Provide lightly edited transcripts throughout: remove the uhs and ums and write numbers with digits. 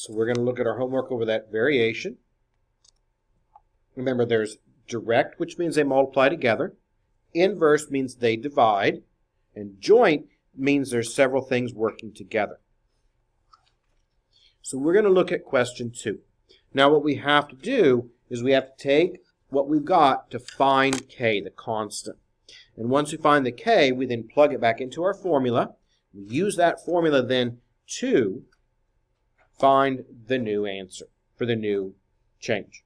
So we're going to look at our homework over that variation. Remember, there's direct, which means they multiply together. Inverse means they divide. And joint means there's several things working together. So we're going to look at question 2. Now what we have to do is we have to take what we've got to find k, the constant. And once we find the k, we then plug it back into our formula. We use that formula then to find the new answer for the new change.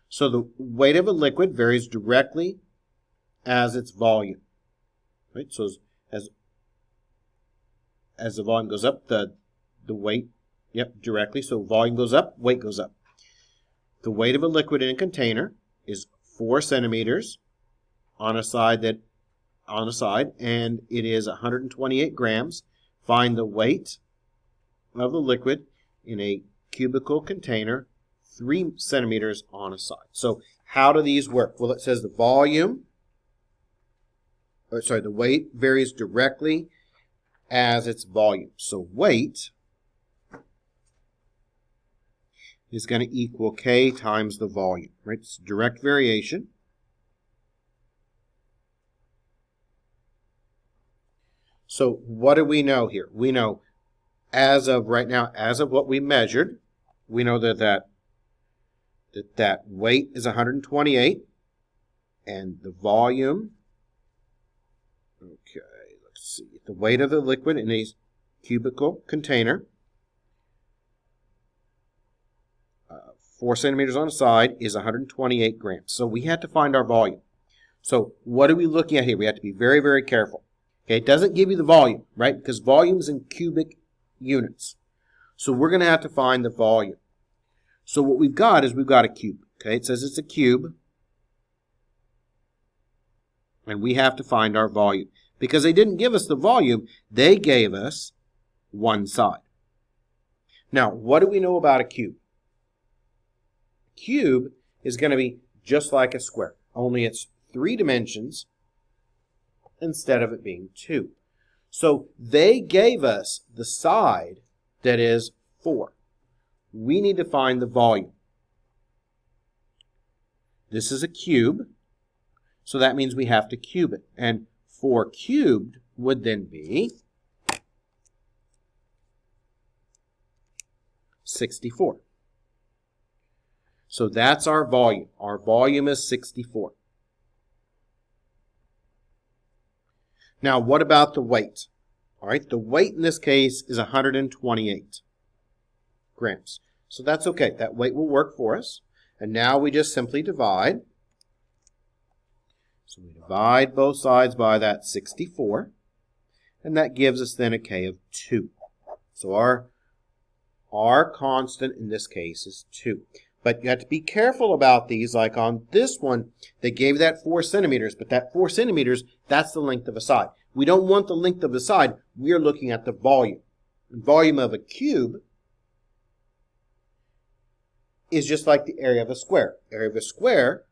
So the weight of a liquid varies directly as its volume. Right? So as the volume goes up, the weight, directly. So volume goes up, weight goes up. The weight of a liquid in a container is 4 centimeters on a side, and it is 128 grams. Find the weight of the liquid in a cubical container, 3 centimeters on a side. So how do these work? Well, it says the weight varies directly as its volume. So weight is going to equal k times the volume, right? It's direct variation. So what do we know here? We know as of right now, as of what we measured, we know that weight is 128 and the volume, okay, let's see, the weight of the liquid in a cubical container, 4 centimeters on the side, is 128 grams. So we had to find our volume. So what are we looking at here? We have to be very, very careful. Okay, it doesn't give you the volume, right? Because volume is in cubic units. So we're going to have to find the volume. So what we've got is we've got a cube. Okay, it says it's a cube. And we have to find our volume. Because they didn't give us the volume, they gave us one side. Now, what do we know about a cube? A cube is going to be just like a square, only it's 3 dimensions instead of it being 2. So they gave us the side that is 4. We need to find the volume. This is a cube, so that means we have to cube it. And 4 cubed would then be 64. So that's our volume. Our volume is 64. Now, what about the weight? All right, the weight in this case is 128 grams. So that's okay. That weight will work for us. And now we just simply divide. So we divide both sides by that 64. And that gives us then a k of 2. So our constant in this case is 2. But you have to be careful about these. Like on this one, they gave that 4 centimeters. But that 4 centimeters, that's the length of a side. We don't want the length of the side. We are looking at the volume. The volume of a cube is just like the area of a square. Area of a square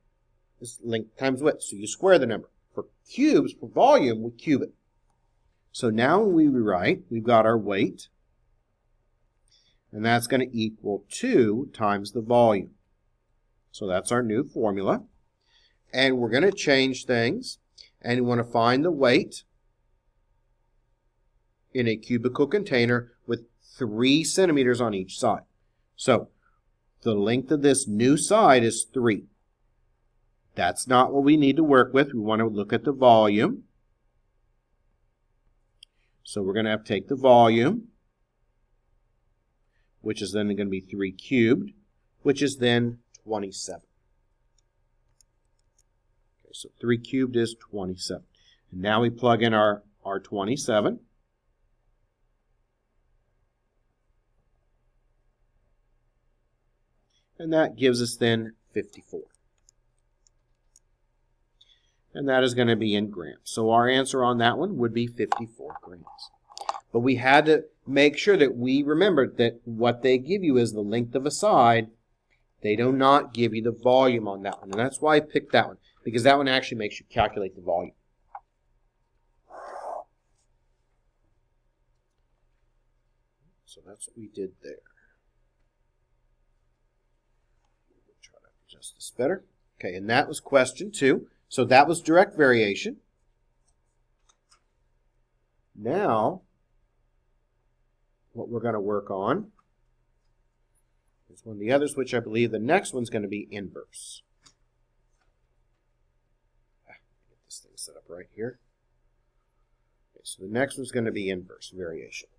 is length times width. So you square the number. For cubes, for volume, we cube it. So now when we rewrite, we've got our weight. And that's going to equal 2 times the volume. So that's our new formula. And we're going to change things. And we want to find the weight in a cubical container with 3 centimeters on each side. So the length of this new side is 3. That's not what we need to work with. We want to look at the volume. So we're going to have to take the volume, which is then going to be 3 cubed, which is then 27. Okay, so 3 cubed is 27. And now we plug in our 27. And that gives us then 54. And that is going to be in grams. So our answer on that one would be 54 grams. But we had to make sure that we remembered that what they give you is the length of a side. They do not give you the volume on that one. And that's why I picked that one, because that one actually makes you calculate the volume. So that's what we did there. Try to adjust this better. Okay, and that was question 2. So that was direct variation. Now, what we're going to work on is one of the others, which I believe the next one's going to be inverse. Get this thing set up right here. Okay, so the next one's going to be inverse variation.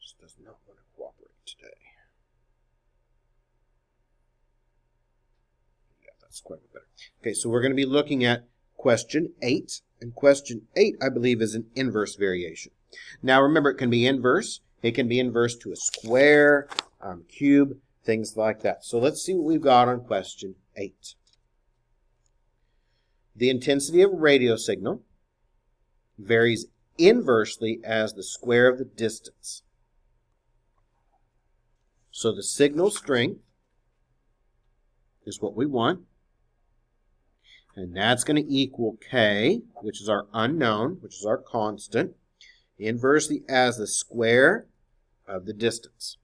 Just does not want to cooperate today. Yeah, that's quite a bit better. Okay, so we're going to be looking at question 8. And question 8, I believe, is an inverse variation. Now, remember, it can be inverse. It can be inverse to a square, cube, things like that. So let's see what we've got on question 8. The intensity of a radio signal varies inversely as the square of the distance. So the signal strength is what we want. And that's going to equal K, which is our unknown, which is our constant, inversely as the square of the distance.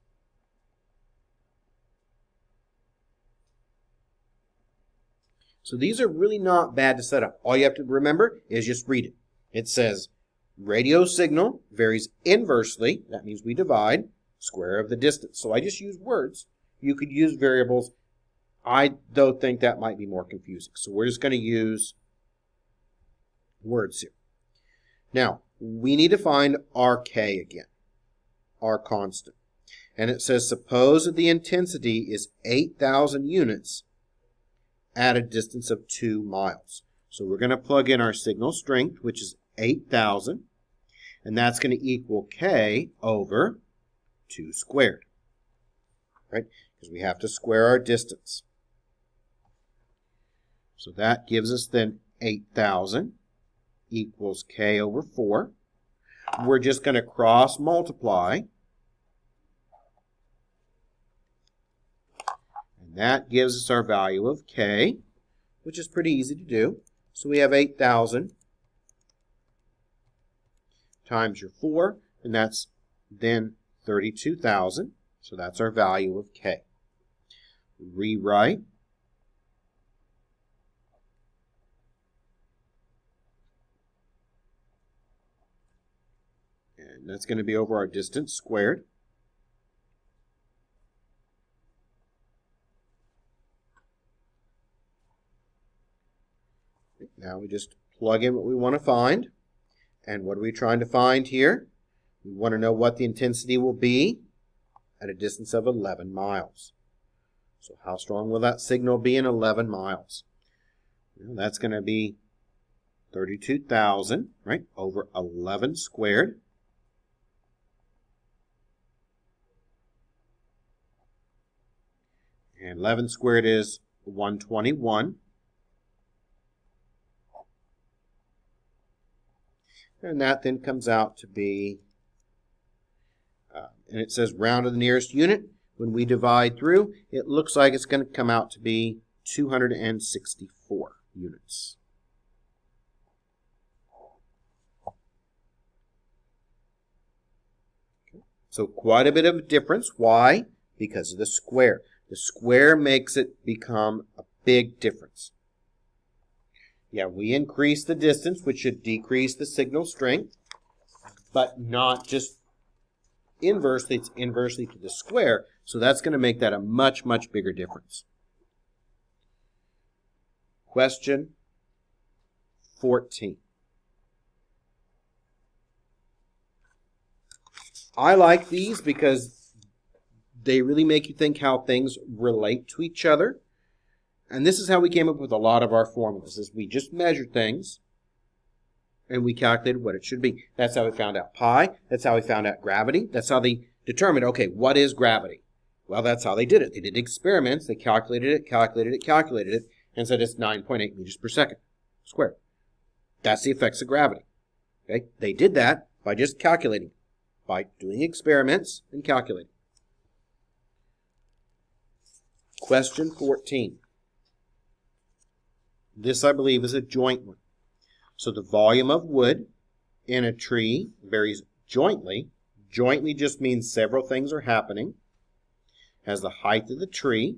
So these are really not bad to set up. All you have to remember is just read it. It says radio signal varies inversely. That means we divide square of the distance. So I just use words. You could use variables. I, though, think that might be more confusing. So we're just going to use words here. Now, we need to find our K again, our constant. And it says, suppose that the intensity is 8,000 units at a distance of 2 miles. So we're going to plug in our signal strength, which is 8,000. And that's going to equal K over 2 squared. Right? Because we have to square our distance. So that gives us then 8,000 equals K over 4. We're just going to cross multiply. And that gives us our value of K, which is pretty easy to do. So we have 8,000 times your 4, and that's then 32,000. So that's our value of K. Rewrite. And that's going to be over our distance squared. Now we just plug in what we want to find. And what are we trying to find here? We want to know what the intensity will be at a distance of 11 miles. So how strong will that signal be in 11 miles? Well, that's going to be 32,000, right, over 11 squared. And 11 squared is 121. And that then comes out to be, and it says round to the nearest unit. When we divide through, it looks like it's going to come out to be 264 units. Okay. So quite a bit of a difference. Why? Because of the square. The square makes it become a big difference. Yeah, we increase the distance, which should decrease the signal strength, but not just inversely, it's inversely to the square, so that's going to make that a much, much bigger difference. Question 14. I like these because they really make you think how things relate to each other. And this is how we came up with a lot of our formulas, is we just measured things and we calculated what it should be. That's how we found out pi. That's how we found out gravity. That's how they determined, okay, what is gravity? Well, that's how they did it. They did experiments. They calculated it, and said it's 9.8 meters per second squared. That's the effects of gravity. Okay? They did that by just calculating, by doing experiments and calculating. Question 14. This, I believe, is a joint one. So the volume of wood in a tree varies jointly. Jointly just means several things are happening. Has the height of the tree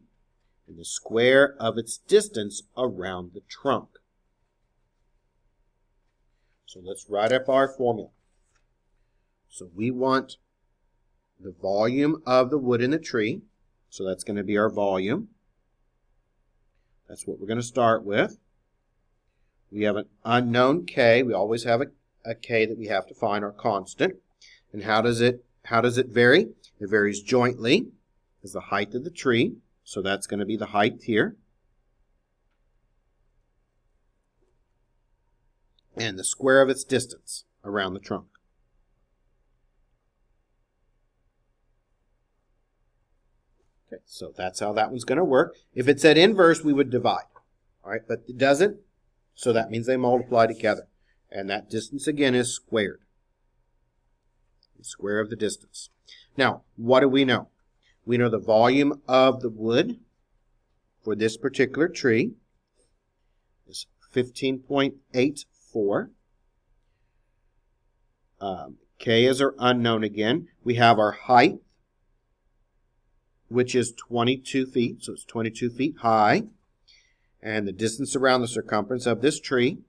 and the square of its distance around the trunk. So let's write up our formula. So we want the volume of the wood in the tree. So that's going to be our volume. That's what we're going to start with. We have an unknown k. We always have a k that we have to find, our constant. And how does it vary? It varies jointly as the height of the tree. So that's going to be the height here. And the square of its distance around the trunk. Okay, so that's how that one's going to work. If it said inverse, we would divide. All right, but it doesn't, so that means they multiply together. And that distance, again, is squared. The square of the distance. Now, what do we know? We know the volume of the wood for this particular tree is 15.84. K is our unknown again. We have our height, which is 22 feet. So it's 22 feet high. And the distance around the circumference of this tree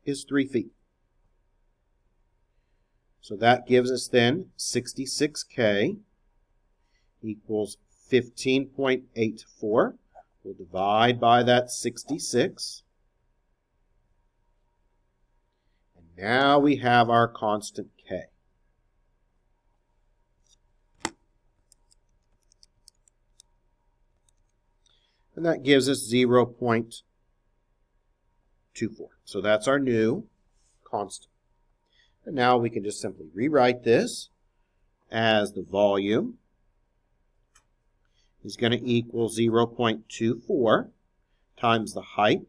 is 3 feet. So that gives us then 66K equals 15.84. We'll divide by that 66. And now we have our constant K. And that gives us 0.24. So that's our new constant. And now we can just simply rewrite this as the volume is going to equal 0.24 times the height.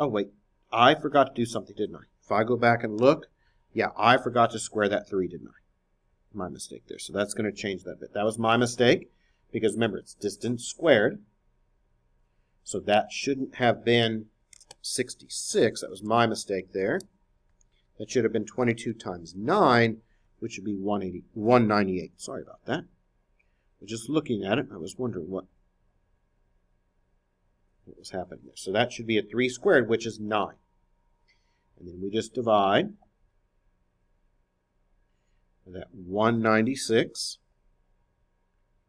Oh, wait. I forgot to do something, didn't I? If I go back and look, yeah, I forgot to square that 3, didn't I? My mistake there. So that's going to change that bit. That was my mistake because, remember, it's distance squared. So that shouldn't have been 66. That was my mistake there. That should have been 22 times 9, which would be 198. Sorry about that. But just looking at it, I was wondering what was happening there. So that should be a 3 squared, which is 9. And then we just divide that 196,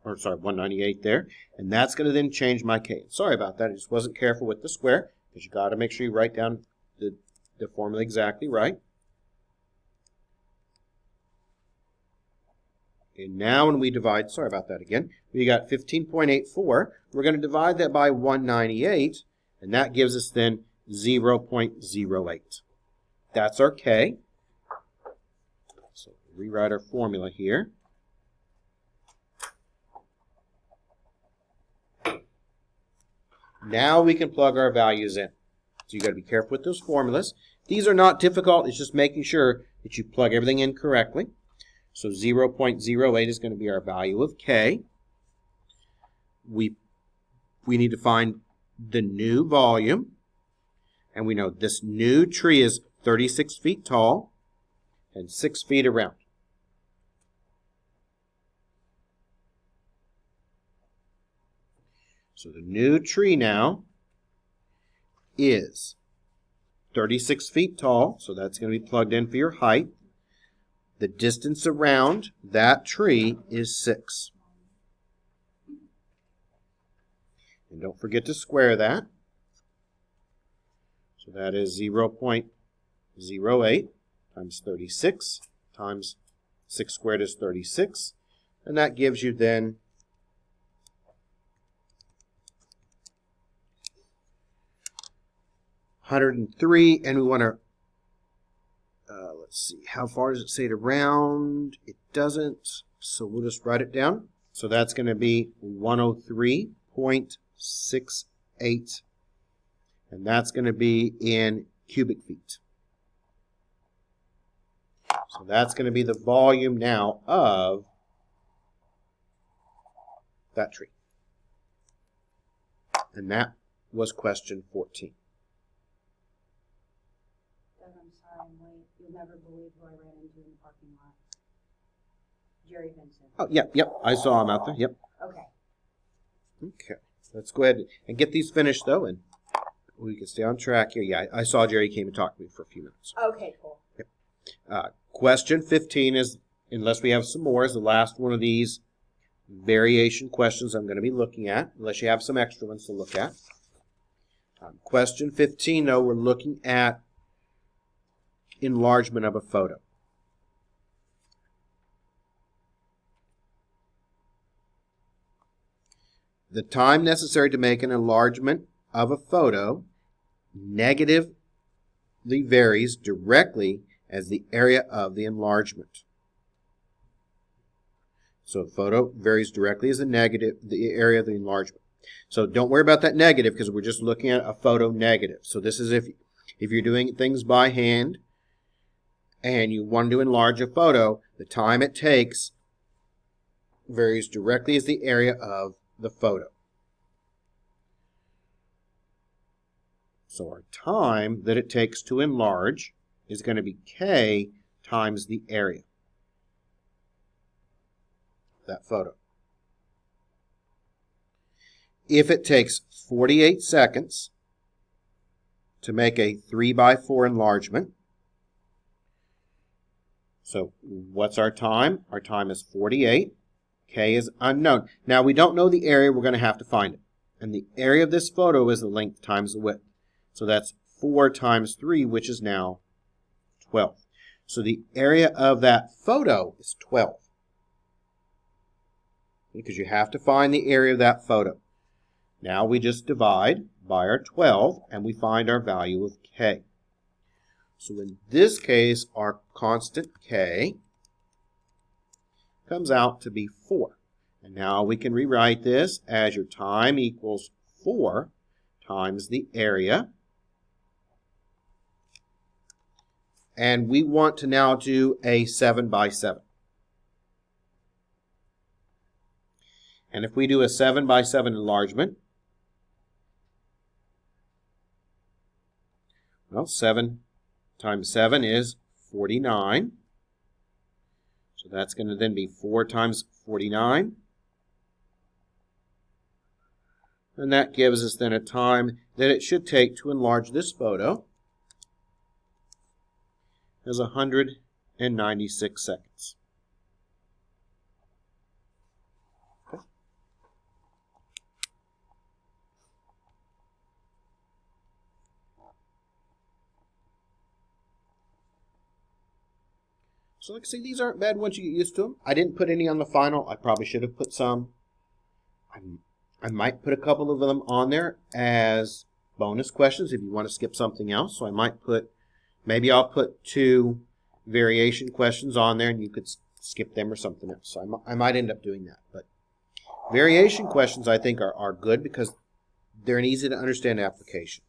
or sorry, 198 there. And that's going to then change my K. Sorry about that. I just wasn't careful with the square, because you got to make sure you write down the formula exactly right. And now when we divide, sorry about that again, we got 15.84. We're going to divide that by 198, and that gives us then 0.08. That's our K. So rewrite our formula here. Now we can plug our values in. So you got to be careful with those formulas. These are not difficult. It's just making sure that you plug everything in correctly. So 0.08 is going to be our value of K. We need to find the new volume. And we know this new tree is 36 feet tall and 6 feet around. So the new tree now is 36 feet tall. So that's going to be plugged in for your height. The distance around that tree is 6. And don't forget to square that. So that is 0.08 times 36 times 6 squared is 36. And that gives you then 103. And we want to let's see, how far does it say to round? It doesn't, so we'll just write it down. So that's going to be 103.68, and that's going to be in cubic feet. So that's going to be the volume now of that tree. And that was question 14. Doug, I'm sorry I'm late. You'll never believe who I ran into in the parking lot. Jerry Vincent. Oh, yep. I saw him out there. Yep. Okay. Okay. Let's go ahead and get these finished, though, and we can stay on track here. Yeah, I saw Jerry came and talked to me for a few minutes. Okay, cool. Yep. Question 15 is, unless we have some more, is the last one of these variation questions I'm going to be looking at, unless you have some extra ones to look at. Question 15, though, we're looking at enlargement of a photo. The time necessary to make an enlargement of a photo negatively varies directly as the area of the enlargement. So a photo varies directly as the area of the enlargement. So don't worry about that negative because we're just looking at a photo negative. So this is if you're doing things by hand and you want to enlarge a photo, the time it takes varies directly as the area of the photo. So our time that it takes to enlarge is going to be K times the area of that photo. If it takes 48 seconds to make a 3x4 enlargement, so what's our time? Our time is 48. K is unknown. Now we don't know the area, we're going to have to find it. And the area of this photo is the length times the width. So that's 4 times 3, which is now 12. So the area of that photo is 12. Because you have to find the area of that photo. Now we just divide by our 12 and we find our value of K. So in this case, our constant K comes out to be 4. And now we can rewrite this as your time equals 4 times the area. And we want to now do a 7x7. And if we do a 7x7 enlargement, well, 7 times 7 is 49. So that's going to then be 4 times 49. And that gives us then a time that it should take to enlarge this photo as 196 seconds. Okay. So like I say, these aren't bad once you get used to them. I didn't put any on the final. I probably should have put some. I might put a couple of them on there as bonus questions if you want to skip something else. So I might put, maybe I'll put 2 variation questions on there and you could skip them or something else. So I might end up doing that. But variation questions I think are good because they're an easy to understand application.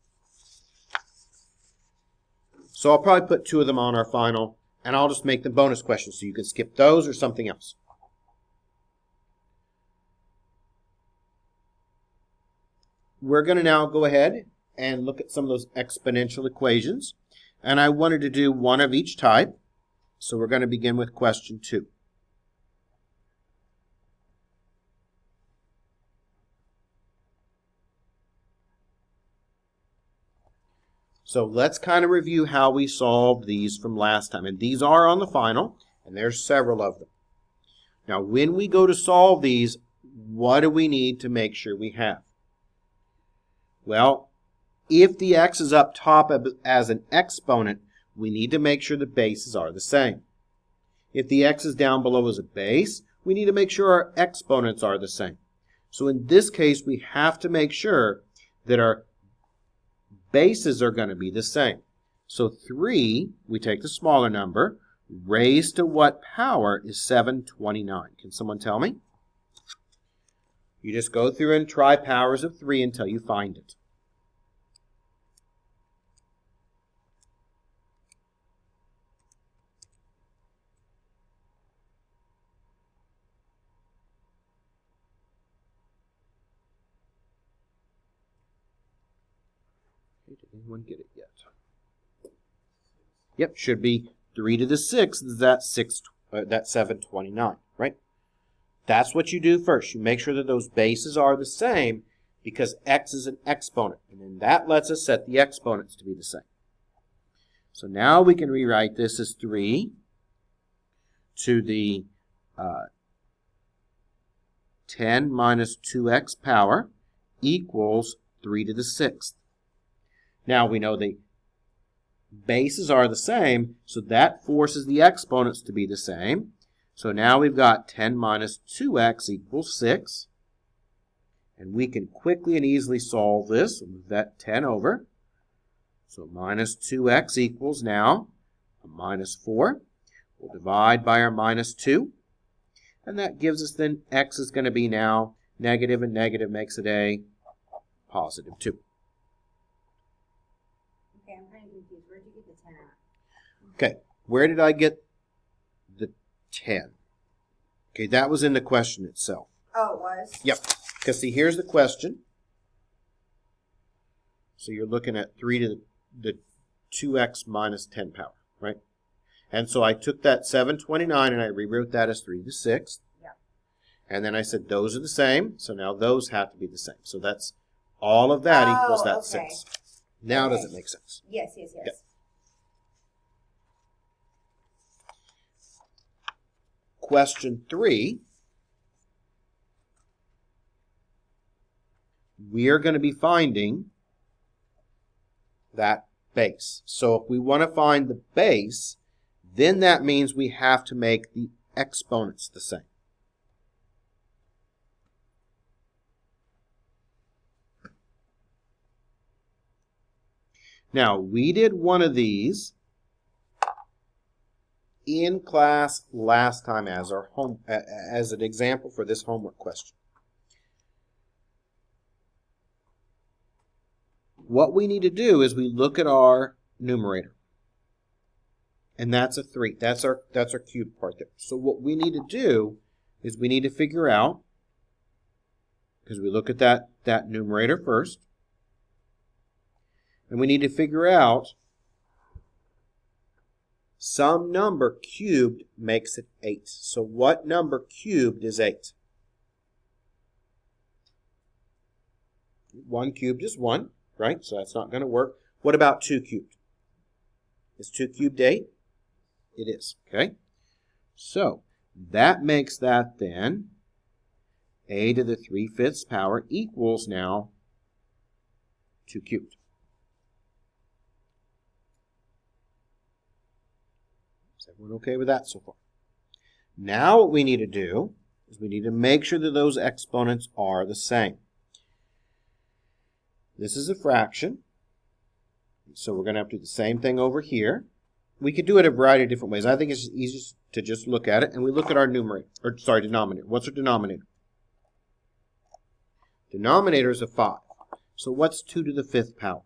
So I'll probably put 2 of them on our final and I'll just make them bonus questions so you can skip those or something else. We're going to now go ahead and look at some of those exponential equations. And I wanted to do one of each type. So we're going to begin with question 2. So let's kind of review how we solved these from last time. And these are on the final, and there's several of them. Now, when we go to solve these, what do we need to make sure we have? Well, if the x is up top as an exponent, we need to make sure the bases are the same. If the x is down below as a base, we need to make sure our exponents are the same. So in this case, we have to make sure that our bases are going to be the same. So 3, we take the smaller number, raised to what power is 729? Can someone tell me? You just go through and try powers of 3 until you find it. Anyone get it yet? Yep, should be 3 to the 6th is that 729, right? That's what you do first. You make sure that those bases are the same because x is an exponent. And then that lets us set the exponents to be the same. So now we can rewrite this as 3 to the 10 minus 2x power equals 3 to the 6th. Now we know the bases are the same, so that forces the exponents to be the same. So now we've got 10 minus 2x equals 6. And we can quickly and easily solve this. We'll move that 10 over. So minus 2x equals now a minus 4. We'll divide by our minus 2. And that gives us then x is going to be now negative, and negative makes it a positive 2. Okay, I'm kind of confused. Where did you get the 10 at? Okay, where did I get the 10? Okay, that was in the question itself. Oh, it was? Yep, because see, here's the question. So you're looking at 3 to the 2x minus 10 power, right? And so I took that 729 and I rewrote that as 3 to the 6th. Yeah. And then I said those are the same, so now those have to be the same. So that's all of that equals that okay. 6. Now does it make sense? Yes. Yep. Question 3. We are going to be finding that base. So if we want to find the base, then that means we have to make the exponents the same. Now, we did one of these in class last time as an example for this homework question. What we need to do is we look at our numerator. And that's a 3. That's our cubed part there. So what we need to do is we need to figure out, because we look at that numerator first, and we need to figure out some number cubed makes it 8. So what number cubed is 8? 1 cubed is 1, right? So that's not going to work. What about 2 cubed? Is 2 cubed 8? It is, okay? So that makes that then a to the 3/5 power equals now 2 cubed. Is everyone okay with that so far? Now what we need to do is we need to make sure that those exponents are the same. This is a fraction, so we're going to have to do the same thing over here. We could do it a variety of different ways. I think it's easiest to just look at it, and we look at our denominator. What's our denominator? Denominator is a 5. So what's 2 to the 5th power?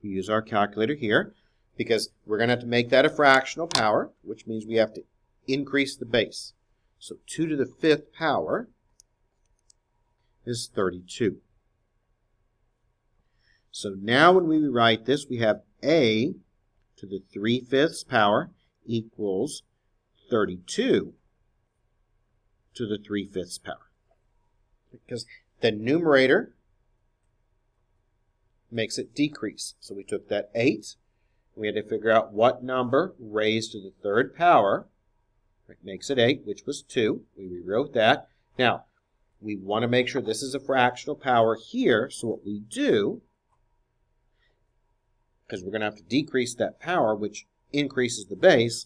We use our calculator here, because we're going to have to make that a fractional power, which means we have to increase the base. So 2 to the 5th power is 32. So now when we rewrite this, we have a to the 3/5 power equals 32 to the 3/5 power. Because the numerator makes it decrease. So we took that 8. We had to figure out what number raised to the 3rd power makes it 8, which was 2. We rewrote that. Now, we want to make sure this is a fractional power here. So what we do, because we're going to have to decrease that power, which increases the base,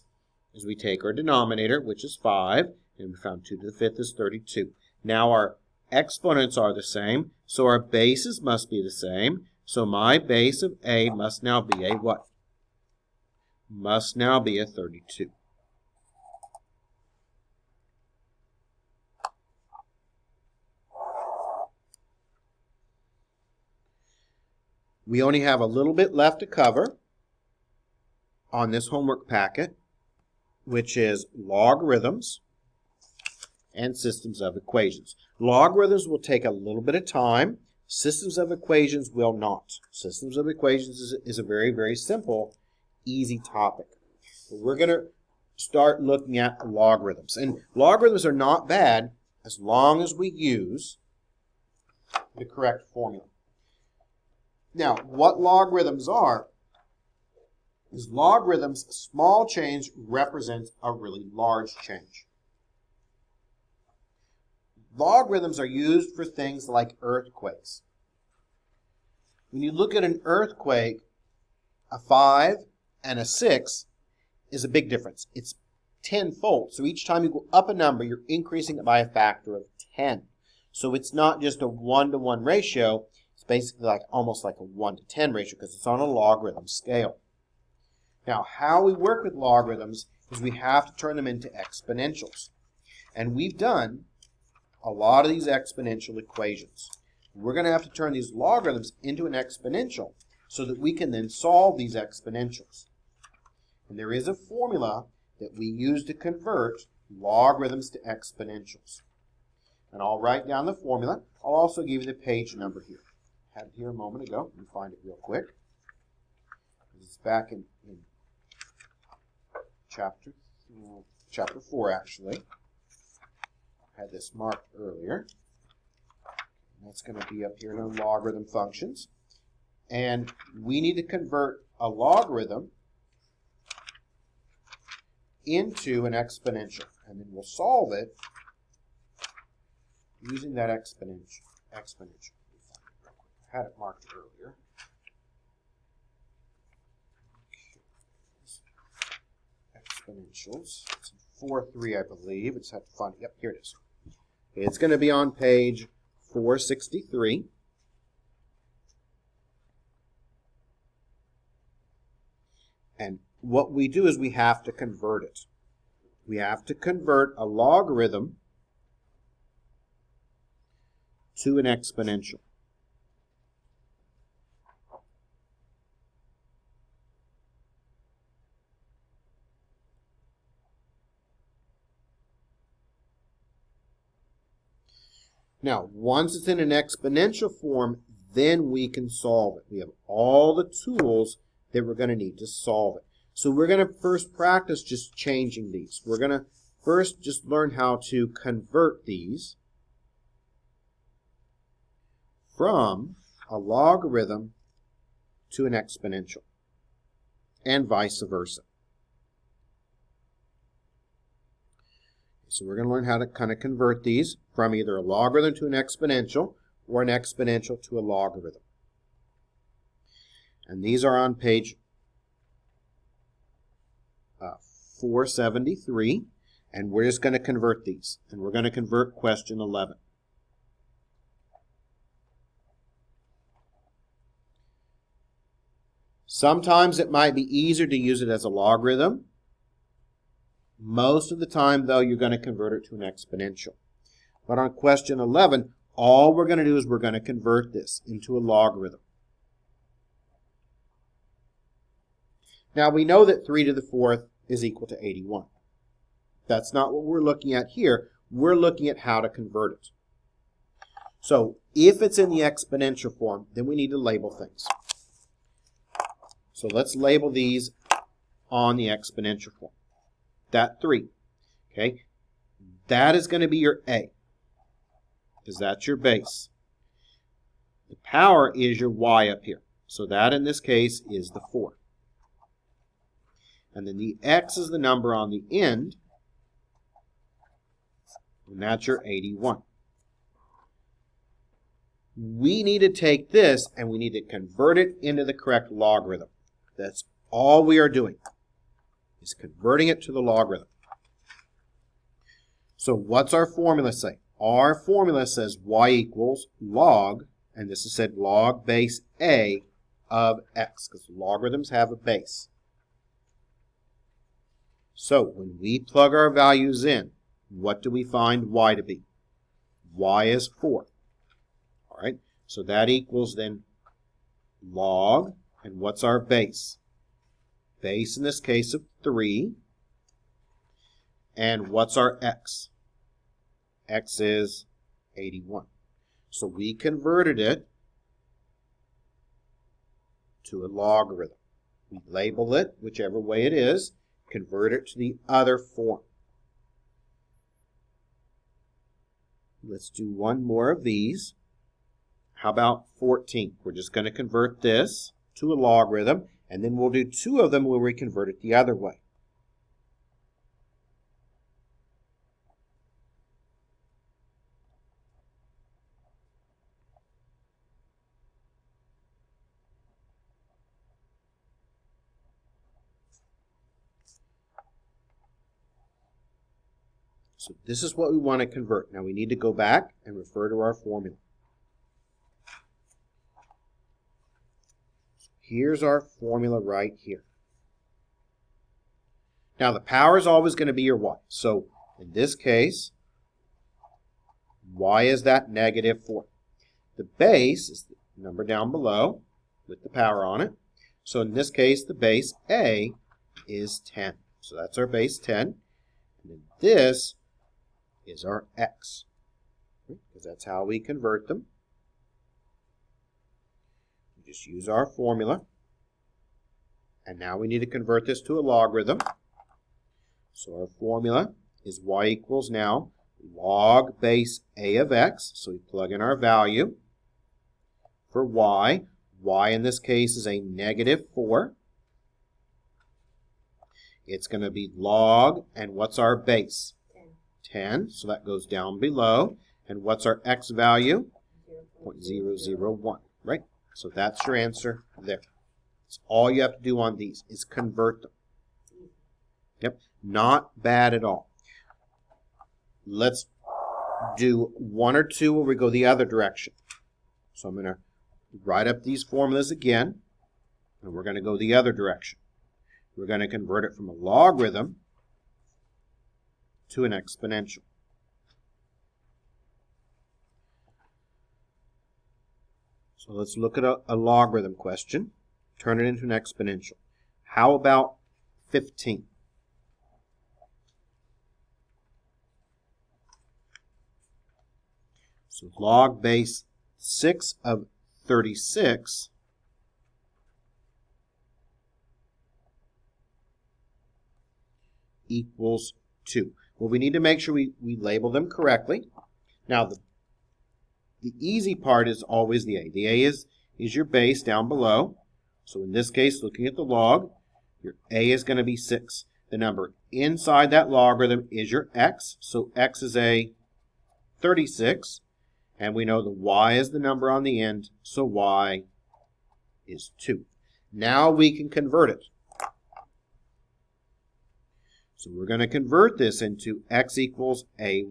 is we take our denominator, which is 5, and we found 2 to the 5th is 32. Now our exponents are the same, so our bases must be the same. So my base of a must now be a what? Must now be a 32. We only have a little bit left to cover on this homework packet, which is logarithms and systems of equations. Logarithms will take a little bit of time. Systems of equations will not. Systems of equations is a very, very simple, easy topic. But we're going to start looking at logarithms. And logarithms are not bad as long as we use the correct formula. Now, what logarithms are is logarithms, a small change represents a really large change. Logarithms are used for things like earthquakes. When you look at an earthquake, a 5 and a 6 is a big difference. It's tenfold. So each time you go up a number, you're increasing it by a factor of 10. So it's not just a 1-to-1 ratio. It's basically almost like a 1-to-10 ratio because it's on a logarithm scale. Now, how we work with logarithms is we have to turn them into exponentials. And we've done a lot of these exponential equations. We're going to have to turn these logarithms into an exponential so that we can then solve these exponentials. And there is a formula that we use to convert logarithms to exponentials. And I'll write down the formula. I'll also give you the page number here. I had it here a moment ago. Let me find it real quick. It's back in chapter 4, actually. I had this marked earlier. That's going to be up here in logarithm functions. And we need to convert a logarithm into an exponential. And then we'll solve it using that exponential. I had it marked earlier. Exponentials. It's in 4.3, I believe. It's had fun. Yep, here it is. Okay, it's going to be on page 463. And what we do is we have to convert it. We have to convert a logarithm to an exponential. Now, once it's in an exponential form, then we can solve it. We have all the tools that we're going to need to solve it. So we're going to first practice just changing these. We're going to first just learn how to convert these from a logarithm to an exponential, and vice versa. So we're going to learn how to kind of convert these from either a logarithm to an exponential or an exponential to a logarithm. And these are on page 473, and we're just going to convert these. And we're going to convert question 11. Sometimes it might be easier to use it as a logarithm. Most of the time, though, you're going to convert it to an exponential. But on question 11, all we're going to do is we're going to convert this into a logarithm. Now, we know that 3 to the 4th is equal to 81. That's not what we're looking at here. We're looking at how to convert it. So, if it's in the exponential form, then we need to label things. So, let's label these on the exponential form. That 3, okay? That is going to be your A, because that's your base. The power is your Y up here. So that, in this case, is the 4. And then the X is the number on the end, and that's your 81. We need to take this, and we need to convert it into the correct logarithm. That's all we are doing, is converting it to the logarithm. So what's our formula say? Our formula says y equals log, and this is said log base A of x, because logarithms have a base. So when we plug our values in, what do we find y to be? Y is 4. All right, so that equals then log, and what's our base? Base in this case of 3. And what's our x? X is 81. So we converted it to a logarithm. We label it whichever way it is, convert it to the other form. Let's do one more of these. How about 14? We're just going to convert this to a logarithm, and then we'll do two of them where we convert it the other way. So this is what we want to convert. Now we need to go back and refer to our formula. Here's our formula right here. Now the power is always going to be your y. So in this case, y is that negative 4. The base is the number down below with the power on it. So in this case, the base a is 10. So that's our base 10. And then this is our x, because that's how we convert them. We just use our formula. And now we need to convert this to a logarithm. So our formula is y equals now log base a of x. So we plug in our value for y. Y in this case is a negative 4. It's going to be log, and what's our base? 10, so that goes down below. And what's our x value? 0.001, right? So that's your answer there. That's all you have to do on these is convert them. Yep, not bad at all. Let's do one or two where we go the other direction. So I'm going to write up these formulas again, and we're going to go the other direction. We're going to convert it from a logarithm to an exponential. So let's look at a logarithm question. Turn it into an exponential. How about 15? So log base 6 of 36 equals 2. Well, we need to make sure we label them correctly. Now, the easy part is always the a. The a is your base down below. So in this case, looking at the log, your a is going to be 6. The number inside that logarithm is your x. So x is a 36. And we know the y is the number on the end. So y is 2. Now we can convert it. So we're going to convert this into x equals ay.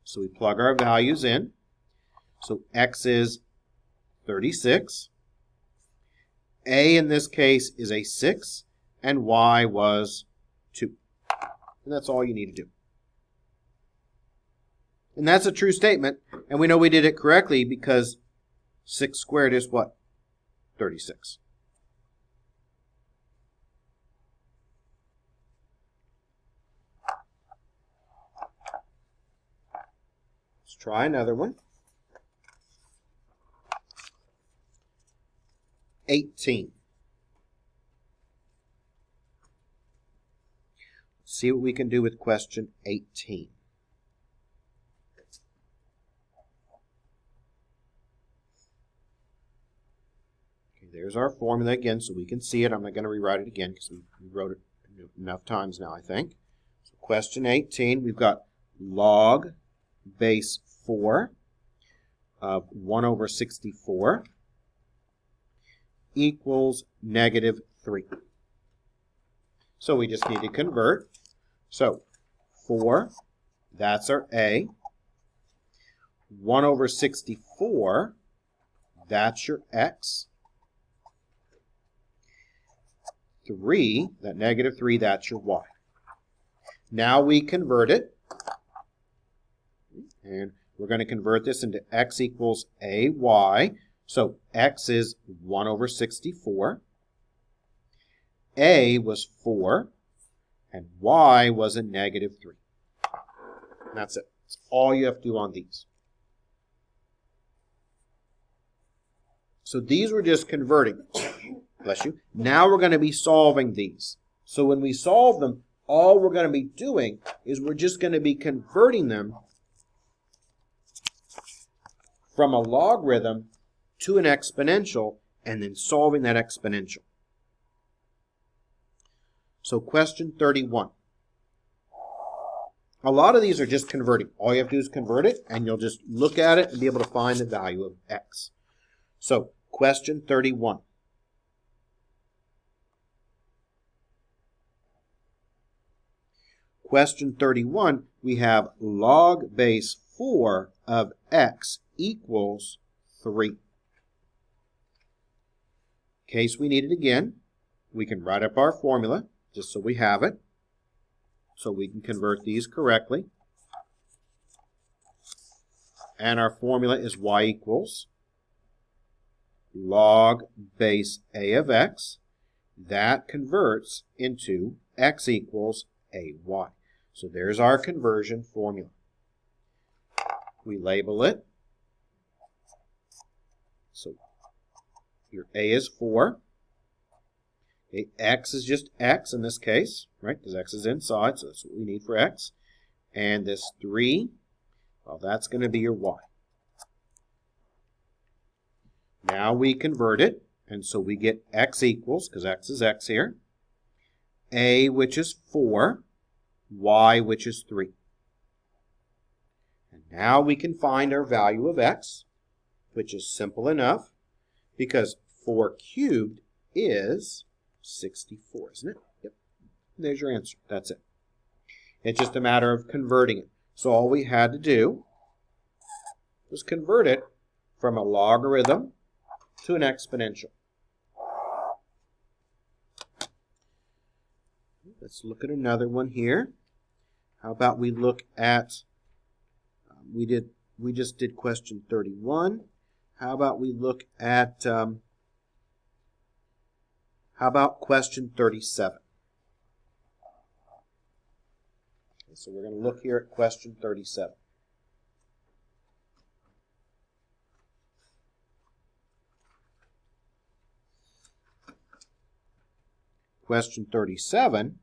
So we plug our values in. So x is 36. A in this case is a 6. And y was 2. And that's all you need to do. And that's a true statement. And we know we did it correctly because 6 squared is what? 36. Let's try another one. 18. Let's see what we can do with question 18. Okay, there's our formula again so we can see it. I'm not going to rewrite it again because we wrote it enough times now, I think. So question 18, we've got log base 4 of 1 over 64 equals negative 3. So we just need to convert. So 4, that's our a. 1 over 64, that's your x. 3, that negative 3, that's your y. Now we convert it. And we're going to convert this into x equals ay. So x is 1 over 64. A was 4. And y was a negative 3. And that's it. That's all you have to do on these. So these were just converting. bless you. Now we're going to be solving these. So when we solve them, all we're going to be doing is we're just going to be converting them from a logarithm to an exponential and then solving that exponential. So question 31. A lot of these are just converting. All you have to do is convert it, and you'll just look at it and be able to find the value of x. So question 31. Question 31, we have log base 4 of x equals 3. In case we need it again, we can write up our formula just so we have it, so we can convert these correctly. And our formula is y equals log base a of x. That converts into x equals ay. So there's our conversion formula. We label it. So your a is 4. Okay, x is just x in this case, right? Because x is inside, so that's what we need for x. And this 3, well, that's going to be your y. Now we convert it, and so we get x equals, because x is x here, a, which is 4, y, which is 3. And now we can find our value of x, which is simple enough, because 4 cubed is 64, isn't it? Yep. There's your answer. That's it. It's just a matter of converting it. So all we had to do was convert it from a logarithm to an exponential. Let's look at another one here. How about we look at, we just did question 31. How about we look at, how about question 37? Okay, so we're going to look here at question 37. Question 37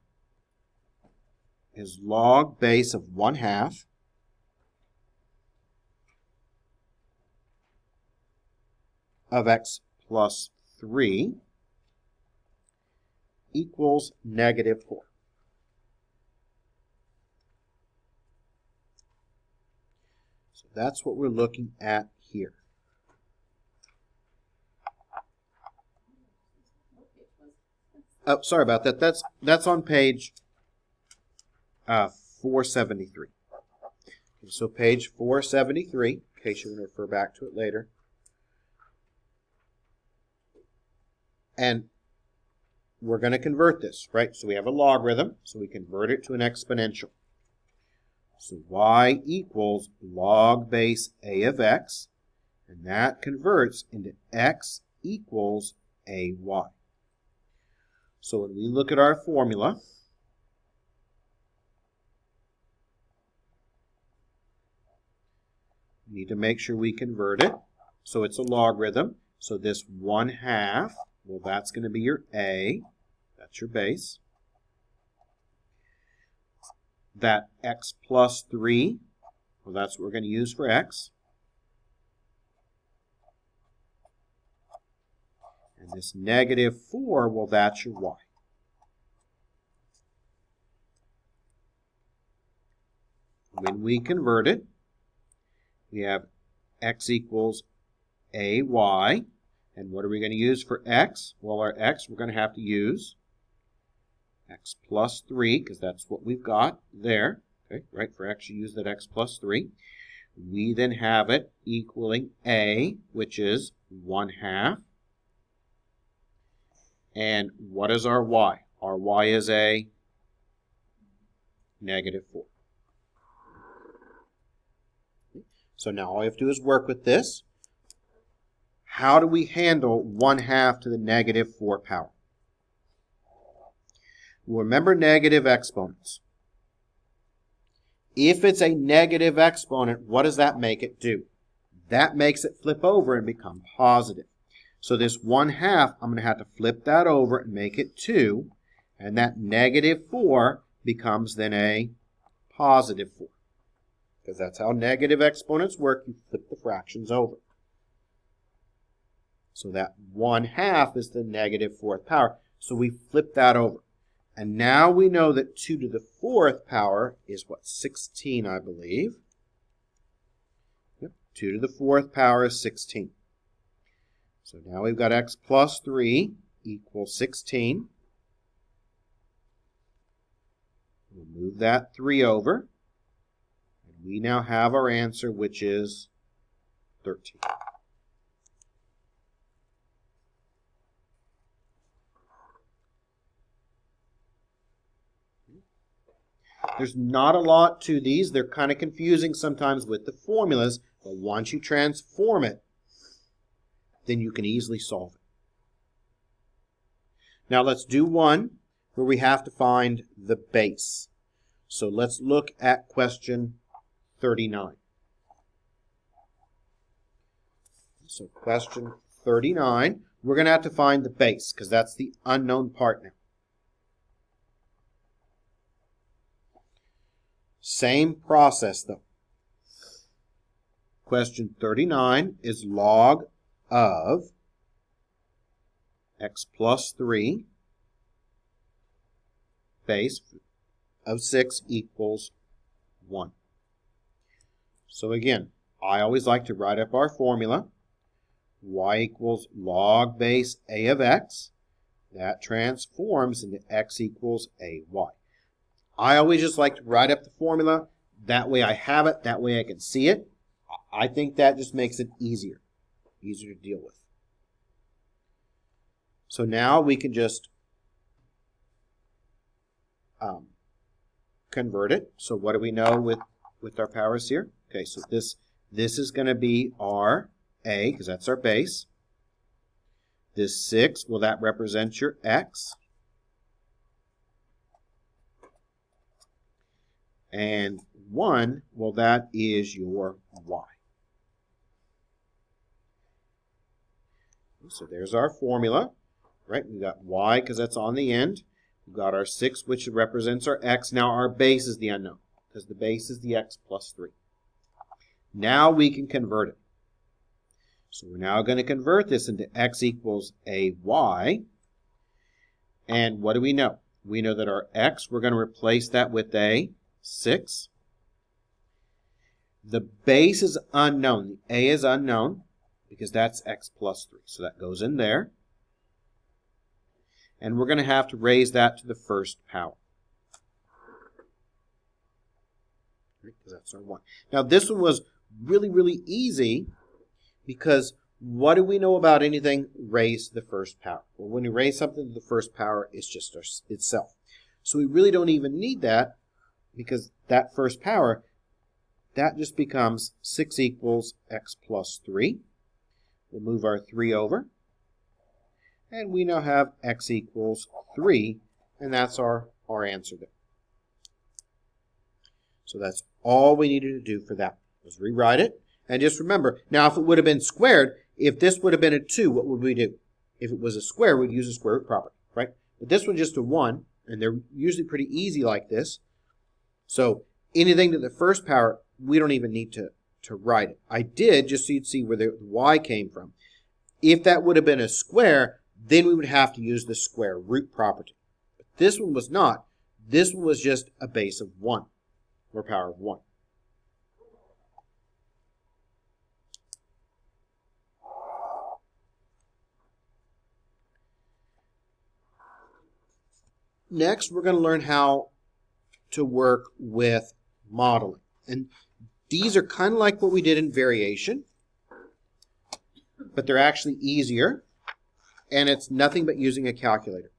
is log base of 1/2 of x plus 3 equals -4. So that's what we're looking at here. Oh, sorry about that. That's on page 473. Okay, so page 473, in case you're going to refer back to it later. And we're going to convert this, right? So we have a logarithm, so we convert it to an exponential. So y equals log base a of x, and that converts into x equals ay. So when we look at our formula, we need to make sure we convert it. So it's a logarithm. So this 1/2, well, that's going to be your a. That's your base. That x plus 3, well, that's what we're going to use for x. And this -4, well, that's your y. When we convert it, we have x equals ay. And what are we going to use for x? Well, our x, we're going to have to use x plus 3, because that's what we've got there. Okay, right, for x, you use that x plus 3. We then have it equaling a, which is 1/2. And what is our y? Our y is a -4. So now all you have to do is work with this. How do we handle 1/2 to the -4 power? Well, remember negative exponents. If it's a negative exponent, what does that make it do? That makes it flip over and become positive. So this 1/2, I'm going to have to flip that over and make it 2. And that -4 becomes then a +4. Because that's how negative exponents work. You flip the fractions over. So that 1/2 is the -4th power. So we flip that over. And now we know that 2 to the 4th power is what? 16, I believe. Yep, 2 to the 4th power is 16. So now we've got x plus 3 equals 16. We'll move that 3 over. And we now have our answer, which is 13. There's not a lot to these. They're kind of confusing sometimes with the formulas, but once you transform it, then you can easily solve it. Now let's do one where we have to find the base. So let's look at question 39. So question 39, we're going to have to find the base because that's the unknown part now. Same process though. Question 39 is log of x plus 3 base of 6 equals 1. So again, I always like to write up our formula. Y equals log base a of x. That transforms into x equals ay. I always just like to write up the formula. That way I have it. That way I can see it. I think that just makes it easier to deal with. So now we can just convert it. So what do we know with our powers here? Okay, so this is going to be our a, because that's our base. This 6, well, that represents your x. And 1, well, that is your y. So there's our formula, right? We've got y because that's on the end. We've got our 6, which represents our x. Now our base is the unknown because the base is the x plus 3. Now we can convert it. So we're now going to convert this into x equals a y. And what do we know? We know that our x, we're going to replace that with a 6. The base is unknown. The a is unknown because that's x plus 3. So that goes in there. And we're going to have to raise that to the first power. Because that's our 1. Now this one was really, really easy because what do we know about anything raised to the first power? Well, when you raise something to the first power, it's just itself. So we really don't even need that because that first power, that just becomes 6 equals x plus 3. We'll move our 3 over. And we now have x equals 3, and that's our answer there. So that's all we needed to do for that. Let's rewrite it. And just remember, now if it would have been squared, if this would have been a 2, what would we do? If it was a square, we'd use a square root property, right? But this one's just a 1, and they're usually pretty easy like this. So anything to the first power, we don't even need to write it. I did, just so you'd see where the y came from. If that would have been a square, then we would have to use the square root property. But this one was not. This one was just a base of 1, or power of 1. Next, we're going to learn how to work with modeling. And these are kind of like what we did in variation, but they're actually easier, and it's nothing but using a calculator.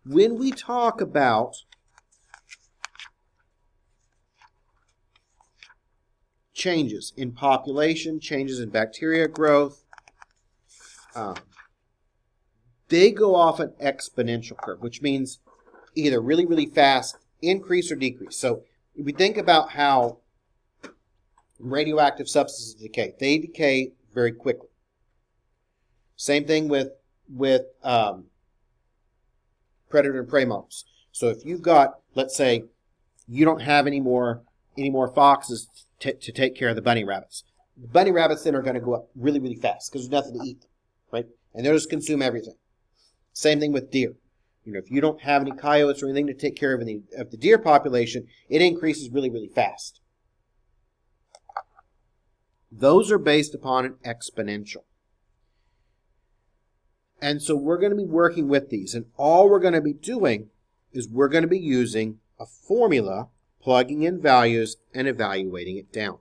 When we talk about changes in population, changes in bacteria growth, they go off an exponential curve, which means either really, really fast increase or decrease. So if we think about how radioactive substances decay, they decay very quickly. Same thing with predator and prey models. So if you've got, let's say, you don't have any more foxes to take care of the bunny rabbits. The bunny rabbits then are going to go up really, really fast because there's nothing to eat them, right? And they'll just consume everything. Same thing with deer. If you don't have any coyotes or anything to take care of the deer population, it increases really, really fast. Those are based upon an exponential. And so we're going to be working with these. And all we're going to be doing is we're going to be using a formula, plugging in values, and evaluating it down.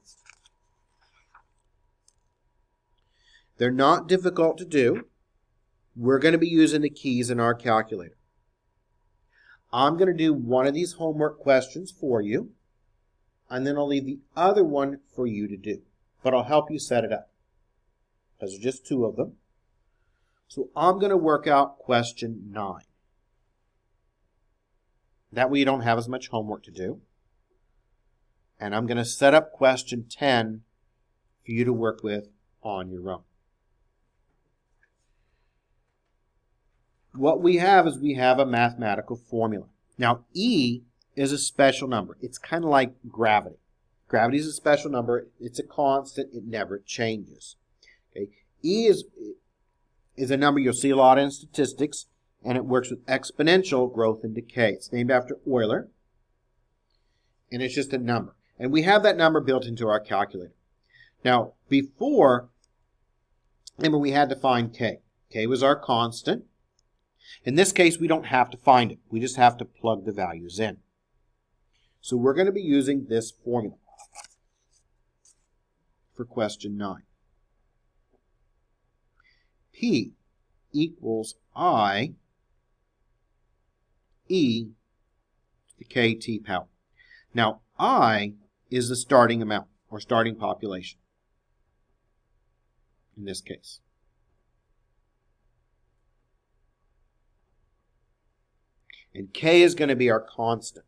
They're not difficult to do. We're going to be using the keys in our calculator. I'm going to do one of these homework questions for you, and then I'll leave the other one for you to do. But I'll help you set it up, because there's just two of them. So I'm going to work out question 9. That way you don't have as much homework to do. And I'm going to set up question 10 for you to work with on your own. What we have is we have a mathematical formula. Now, E is a special number. It's kind of like gravity. Gravity is a special number. It's a constant. It never changes. Okay? E is a number you'll see a lot in statistics, and it works with exponential growth and decay. It's named after Euler, and it's just a number. And we have that number built into our calculator. Now, before, remember we had to find K. K was our constant. In this case, we don't have to find it. We just have to plug the values in. So we're going to be using this formula for question 9. P equals I e to the kt power. Now, I is the starting amount, or starting population, in this case. And K is going to be our constant.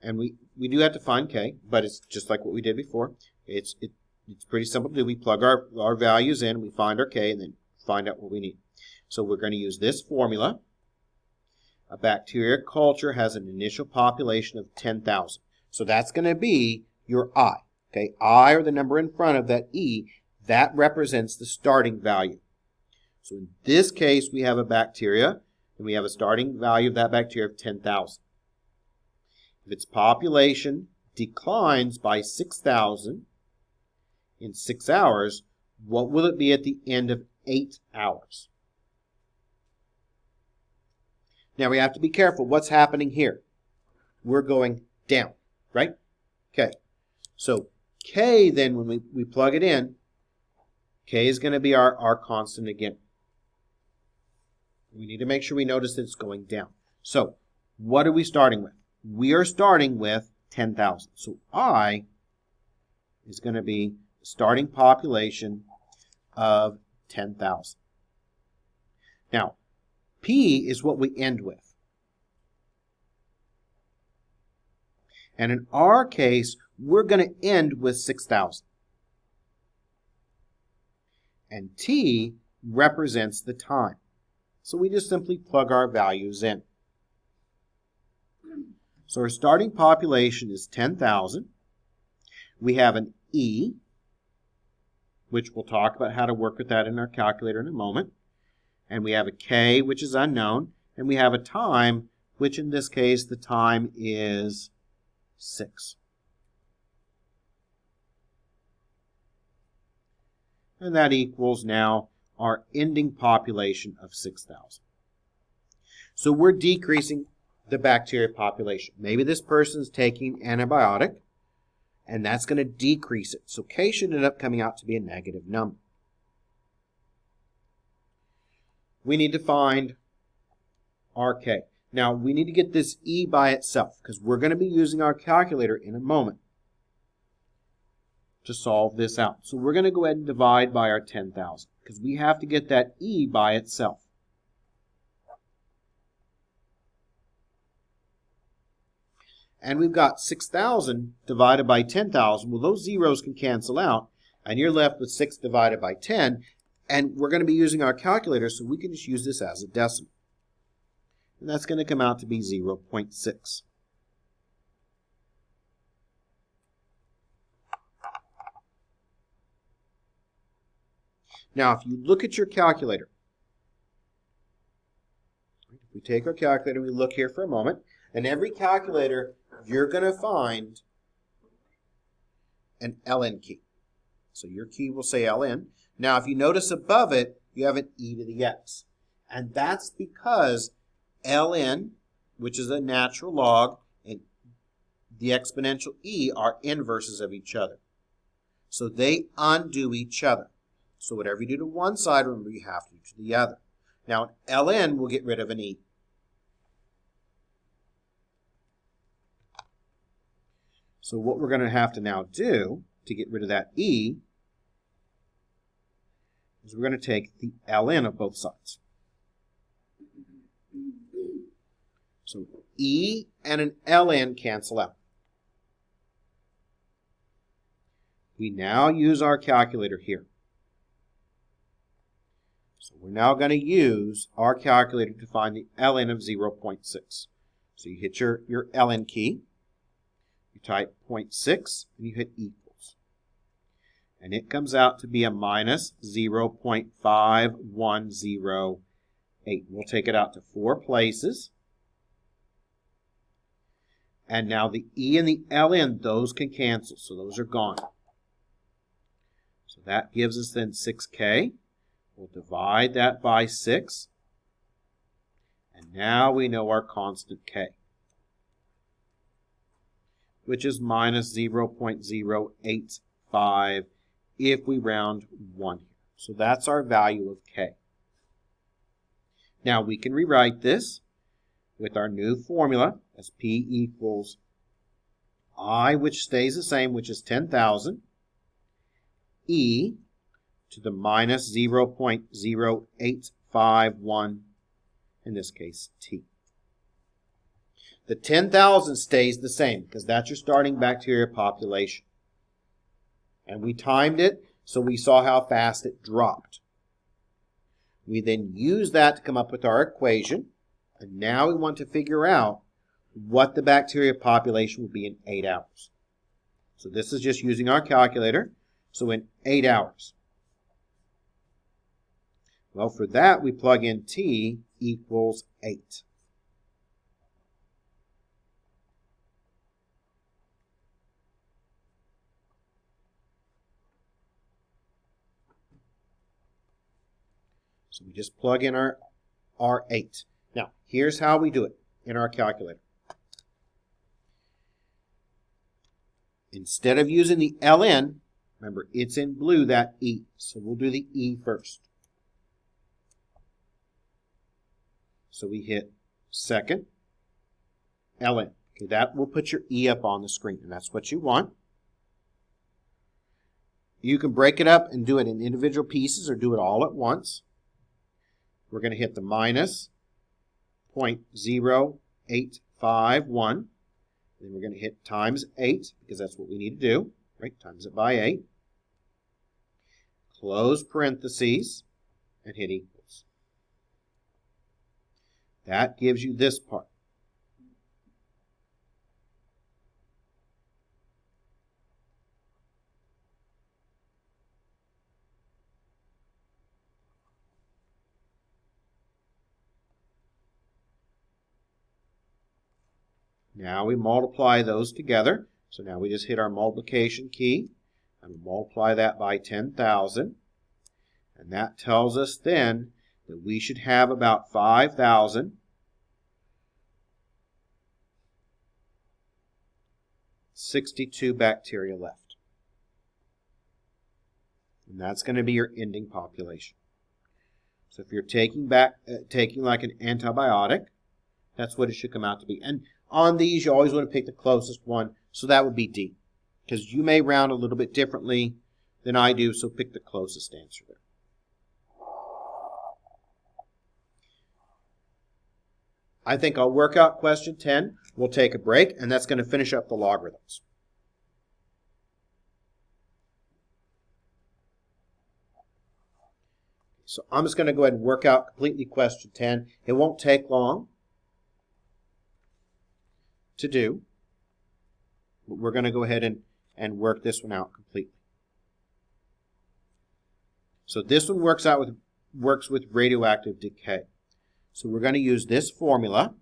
And we do have to find K, but it's just like what we did before. It's pretty simple to do. We plug our values in, we find our K, and then find out what we need. So we're going to use this formula. A bacteria culture has an initial population of 10,000. So that's going to be your I. Okay, I, or the number in front of that E, that represents the starting value. So in this case, we have a bacteria, and we have a starting value of that bacteria of 10,000. If its population declines by 6,000 in 6 hours, what will it be at the end of 8 hours? Now we have to be careful. What's happening here? We're going down, right? Okay. So K then, when we plug it in, K is going to be our constant again. We need to make sure we notice that it's going down. So what are we starting with? We are starting with 10,000. So I is going to be the starting population of 10,000. Now, P is what we end with. And in our case, we're going to end with 6,000. And T represents the time. So we just simply plug our values in. So our starting population is 10,000. We have an E, which we'll talk about how to work with that in our calculator in a moment. And we have a K, which is unknown. And we have a time, which in this case, the time is 6. And that equals now our ending population of 6,000. So we're decreasing the bacteria population. Maybe this person's taking antibiotic, and that's going to decrease it. So K should end up coming out to be a negative number. We need to find our K. Now, we need to get this E by itself, because we're going to be using our calculator in a moment to solve this out. So we're going to go ahead and divide by our 10,000, because we have to get that E by itself. and we've got 6,000 divided by 10,000. Well, those zeros can cancel out, and you're left with 6 divided by 10, and we're going to be using our calculator, so we can just use this as a decimal. And that's going to come out to be 0.6. Now, if you look at your calculator, if we take our calculator, we look here for a moment, and every calculator, you're going to find an ln key. So your key will say ln. Now, if you notice above it, you have an e to the x. And that's because ln, which is a natural log, and the exponential e are inverses of each other. So they undo each other. So whatever you do to one side, remember you have to do to the other. Now, ln will get rid of an e. So what we're going to have to now do to get rid of that e is we're going to take the ln of both sides. So e and an ln cancel out. We now use our calculator here. So we're now going to use our calculator to find the ln of 0.6. So you hit your ln key, you type 0.6, and you hit equals. And it comes out to be a minus 0.5108. We'll take it out to 4 places. And now the e and the ln, those can cancel, so those are gone. So that gives us then 6k. We'll divide that by 6. And now we know our constant k, which is minus 0.085 if we round 1 here. So that's our value of k. Now we can rewrite this with our new formula as p equals I, which stays the same, which is 10,000, e to the minus 0.0851, in this case, t. The 10,000 stays the same because that's your starting bacteria population. And we timed it, so we saw how fast it dropped. We then use that to come up with our equation, and now we want to figure out what the bacteria population will be in 8 hours. So this is just using our calculator. So in 8 hours. Well, for that, we plug in t equals 8. So we just plug in our 8. Now, here's how we do it in our calculator. Instead of using the ln, remember, it's in blue, that e. So we'll do the e first. So we hit second, ln. Okay, that will put your e up on the screen, and that's what you want. You can break it up and do it in individual pieces or do it all at once. We're going to hit the minus 0.0851. Then we're going to hit times 8, because that's what we need to do. Right? Times it by 8. Close parentheses and hit equals. That gives you this part. Now we multiply those together. So now we just hit our multiplication key and we multiply that by 10,000. And that tells us then that we should have about 5,062 bacteria left. And that's going to be your ending population. So if you're taking like an antibiotic, that's what it should come out to be. And on these, you always want to pick the closest one, so that would be D. Because you may round a little bit differently than I do, so pick the closest answer there. I think I'll work out question 10. We'll take a break, and that's going to finish up the logarithms. So I'm just going to go ahead and work out completely question 10. It won't take long to do. But we're going to go ahead and work this one out completely. So this one works with radioactive decay. So we're going to use this formula,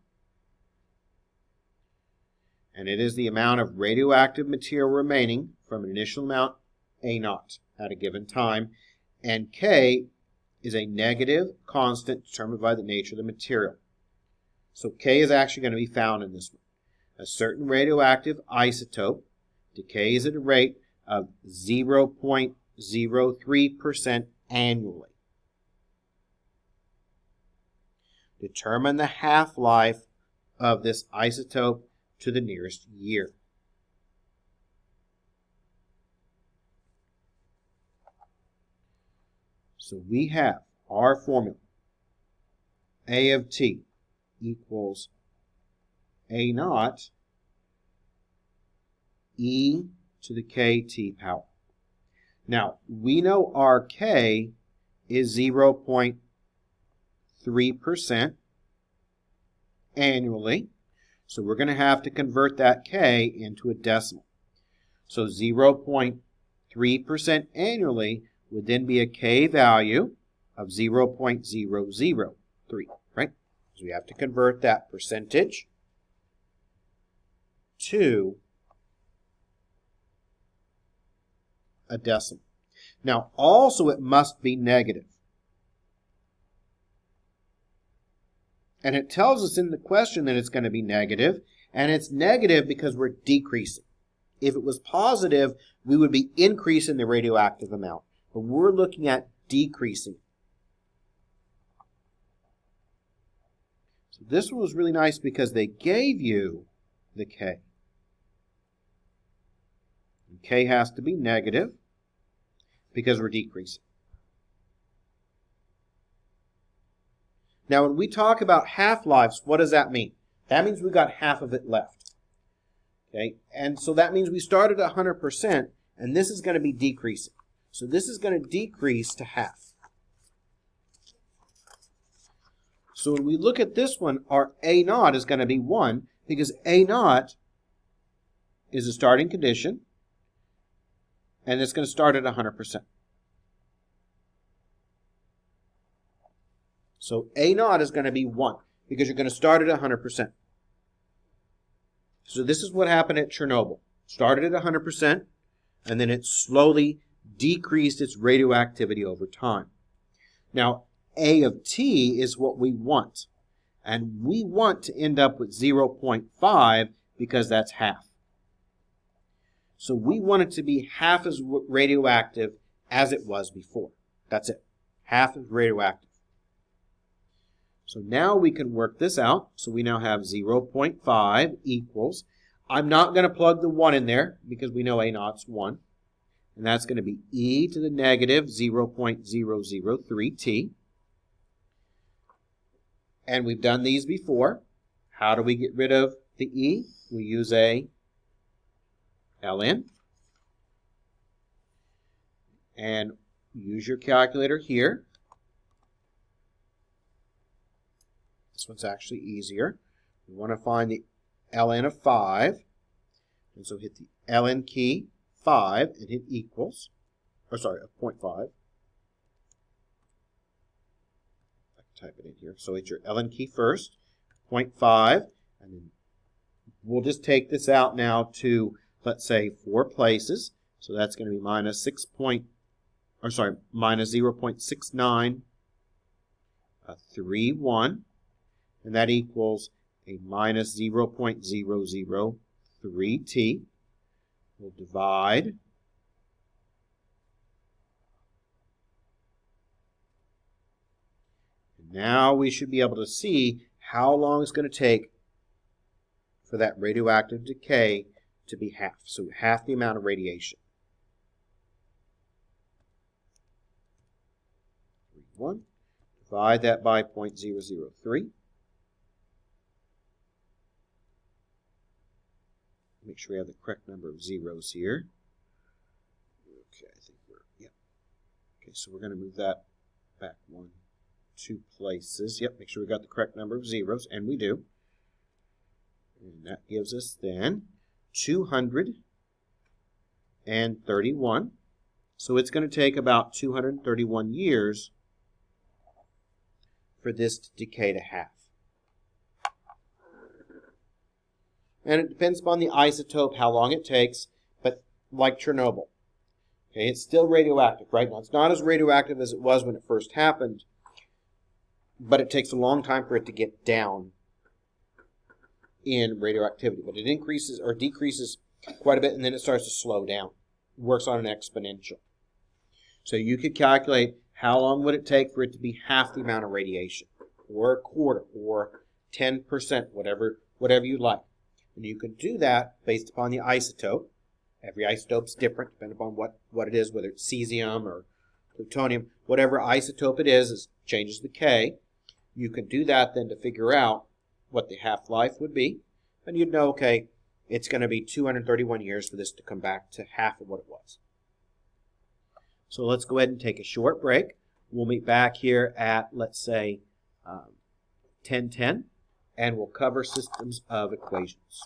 and it is the amount of radioactive material remaining from an initial amount A0 at a given time, and K is a negative constant determined by the nature of the material. So K is actually going to be found in this one. A certain radioactive isotope decays at a rate of 0.03% annually. Determine the half-life of this isotope to the nearest year. So we have our formula. A of t equals A0 e to the kt power. Now, we know our k is 0.3% annually, so we're going to have to convert that k into a decimal. So 0.3% annually would then be a k value of 0.003, right? So we have to convert that percentage to a decimal. Now, also it must be negative. And it tells us in the question that it's going to be negative, and it's negative because we're decreasing. If it was positive, we would be increasing the radioactive amount. But we're looking at decreasing. So this one was really nice because they gave you the K. And K has to be negative because we're decreasing. Now, when we talk about half-lives, what does that mean? That means we've got half of it left. Okay, and so that means we started at 100%, and this is going to be decreasing. So this is going to decrease to half. So when we look at this one, our A0 is going to be 1, because A0 is the starting condition, and it's going to start at 100%. So A0 is going to be 1, because you're going to start at 100%. So this is what happened at Chernobyl. Started at 100%, and then it slowly decreased its radioactivity over time. Now, A of t is what we want. And we want to end up with 0.5 because that's half. So we want it to be half as radioactive as it was before. That's it. Half as radioactive. So now we can work this out. So we now have 0.5 equals, I'm not going to plug the 1 in there because we know A0's 1. And that's going to be e to the negative 0.003t. And we've done these before. How do we get rid of the e? We use a ln. And use your calculator here. This one's actually easier. We want to find the ln of 5. And so hit the ln key, 5, and hit equals. Or sorry, 0.5. Type it in here. So it's your ln key first, 0.5, and then we'll just take this out now to, let's say, 4 places. So that's going to be minus 0.6931, and that equals a minus 0.003t. We'll divide. Now we should be able to see how long it's going to take for that radioactive decay to be half. So half the amount of radiation. 1. Divide that by 0.003. make sure we have the correct number of zeros here. Okay, I think yeah. Okay, so we're going to move that back 2 places. Yep, make sure we got the correct number of zeros, and we do. And that gives us then 231. So it's going to take about 231 years for this to decay to half. And it depends upon the isotope, how long it takes, but like Chernobyl. Okay, it's still radioactive, right? Now, it's not as radioactive as it was when it first happened, but it takes a long time for it to get down in radioactivity. But it increases or decreases quite a bit, and then it starts to slow down. It works on an exponential. So you could calculate how long would it take for it to be half the amount of radiation, or a quarter, or 10%, whatever you'd like. And you can do that based upon the isotope. Every isotope's different, depending upon what it is, whether it's cesium or plutonium. Whatever isotope it is changes the K. You can do that then to figure out what the half-life would be. And you'd know, okay, it's going to be 231 years for this to come back to half of what it was. So let's go ahead and take a short break. We'll meet back here at, let's say, 10:10, and we'll cover systems of equations.